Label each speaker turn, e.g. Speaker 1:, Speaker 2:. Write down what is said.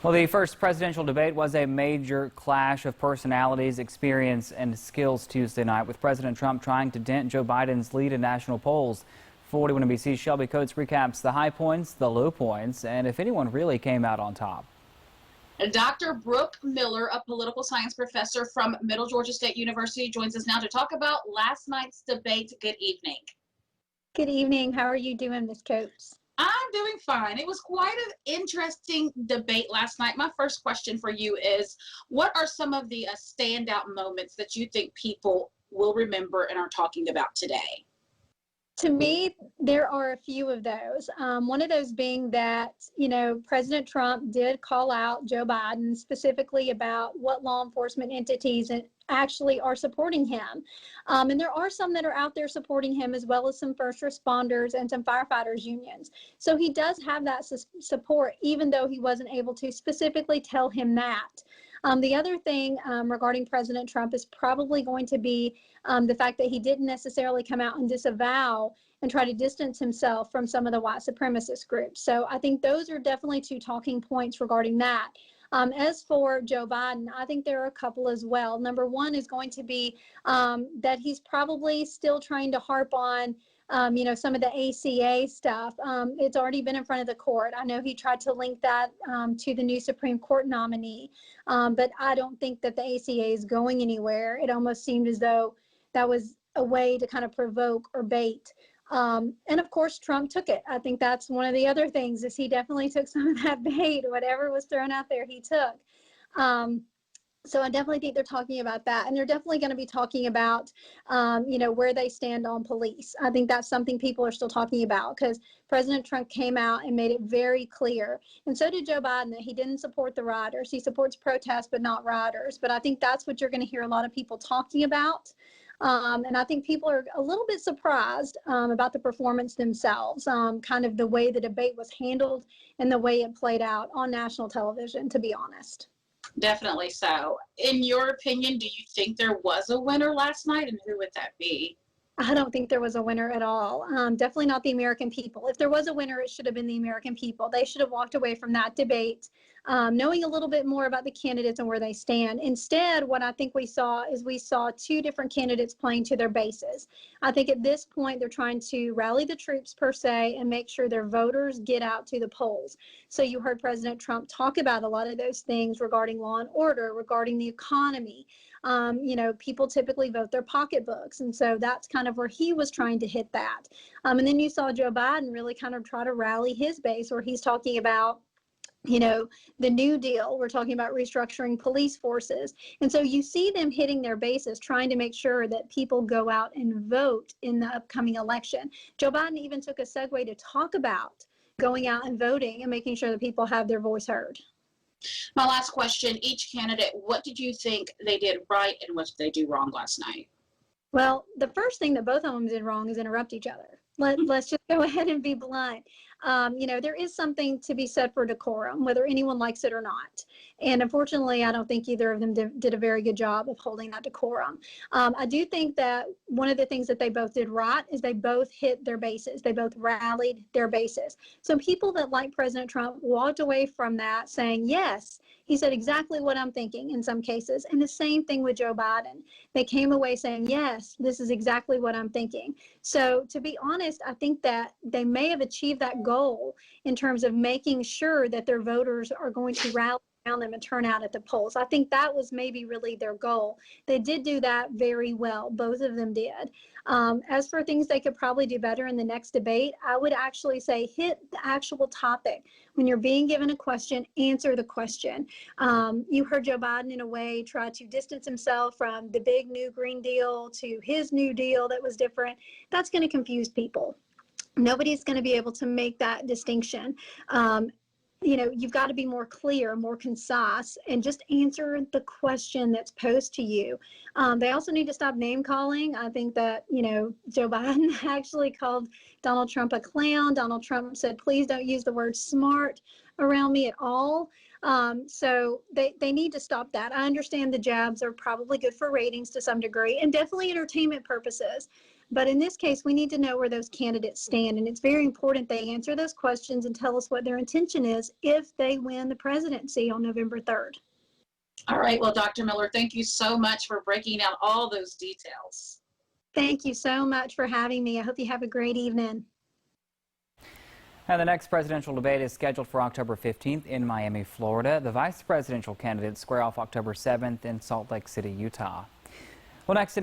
Speaker 1: Well, the first presidential debate was a major clash of personalities, experience, and skills Tuesday night, with President Trump trying to dent Joe Biden's lead in national polls. 41 NBC's Shelby Coates recaps the high points, the low points, and if anyone really came out on top.
Speaker 2: Dr. Brooke Miller, a political science professor from Middle Georgia State University, joins us now to talk about last night's debate. Good evening.
Speaker 3: Good evening. How are you doing, Ms. Coates?
Speaker 2: I'm doing fine. It was quite an interesting debate last night. My first question for you is, what are some of the standout moments that you think people will remember and are talking about today?
Speaker 3: To me, there are a few of those. One of those being that, President Trump did call out Joe Biden specifically about what law enforcement entities actually are supporting him. And there are some that are out there supporting him, as well as some first responders and some firefighters unions. So he does have that support, even though he wasn't able to specifically tell him that. The other thing regarding President Trump is probably going to be the fact that he didn't necessarily come out and disavow and try to distance himself from some of the white supremacist groups. So I think those are definitely two talking points regarding that. As for Joe Biden, I think there are a couple as well. Number one is going to be that he's probably still trying to harp on some of the ACA stuff. It's already been in front of the court. I know he tried to link that to the new Supreme Court nominee, but I don't think that the ACA is going anywhere. It almost seemed as though that was a way to kind of provoke or bait. And of course, Trump took it. I think that's one of the other things, is he definitely took some of that bait. Whatever was thrown out there, he took. So I definitely think they're talking about that. And they're definitely going to be talking about, where they stand on police. I think that's something people are still talking about, because President Trump came out and made it very clear. And so did Joe Biden, that he didn't support the rioters. He supports protests, but not rioters. But I think that's what you're going to hear a lot of people talking about. And I think people are a little bit surprised about the performance themselves, kind of the way the debate was handled and the way it played out on national television, to be honest.
Speaker 2: Definitely so. In your opinion, do you think there was a winner last night, and who would that be?
Speaker 3: I don't think there was a winner at all. Definitely not the American people. If there was a winner, it should have been the American people. They should have walked away from that debate knowing a little bit more about the candidates and where they stand. Instead, what I think we saw two different candidates playing to their bases. I think at this point, they're trying to rally the troops per se and make sure their voters get out to the polls. So you heard President Trump talk about a lot of those things regarding law and order, regarding the economy. People typically vote their pocketbooks. And so that's kind of where he was trying to hit that. And then you saw Joe Biden really kind of try to rally his base, where he's talking about, the New Deal. We're talking about restructuring police forces. And so you see them hitting their bases, trying to make sure that people go out and vote in the upcoming election. Joe Biden even took a segue to talk about going out and voting and making sure that people have their voice heard.
Speaker 2: My last question, each candidate, what did you think they did right and what did they do wrong last night?
Speaker 3: Well, the first thing that both of them did wrong is interrupt each other. Let's just go ahead and be blunt. There is something to be said for decorum, whether anyone likes it or not. And unfortunately, I don't think either of them did a very good job of holding that decorum. I do think that one of the things that they both did right is they both hit their bases. They both rallied their bases. So people that like President Trump walked away from that saying, yes, he said exactly what I'm thinking in some cases. And the same thing with Joe Biden. They came away saying, yes, this is exactly what I'm thinking. So to be honest, I think that they may have achieved that goal in terms of making sure that their voters are going to rally around them and turn out at the polls. I think that was maybe really their goal. They did do that very well. Both of them did. As for things they could probably do better in the next debate, I would actually say hit the actual topic. When you're being given a question, answer the question. You heard Joe Biden, in a way, try to distance himself from the big new Green Deal to his New Deal that was different. That's going to confuse people. Nobody's going to be able to make that distinction. You've got to be more clear, more concise, and just answer the question that's posed to you. They also need to stop name calling. I think that, Joe Biden actually called Donald Trump a clown. Donald Trump said, please don't use the word smart around me at all. So they need to stop that. I understand the jabs are probably good for ratings to some degree and definitely entertainment purposes. But in this case, we need to know where those candidates stand. And it's very important they answer those questions and tell us what their intention is if they win the presidency on November 3rd.
Speaker 2: All right. Well, Dr. Miller, thank you so much for breaking out all those details.
Speaker 3: Thank you so much for having me. I hope you have a great evening.
Speaker 1: And the next presidential debate is scheduled for October 15th in Miami, Florida. The vice presidential candidates square off October 7th in Salt Lake City, Utah. Well, next in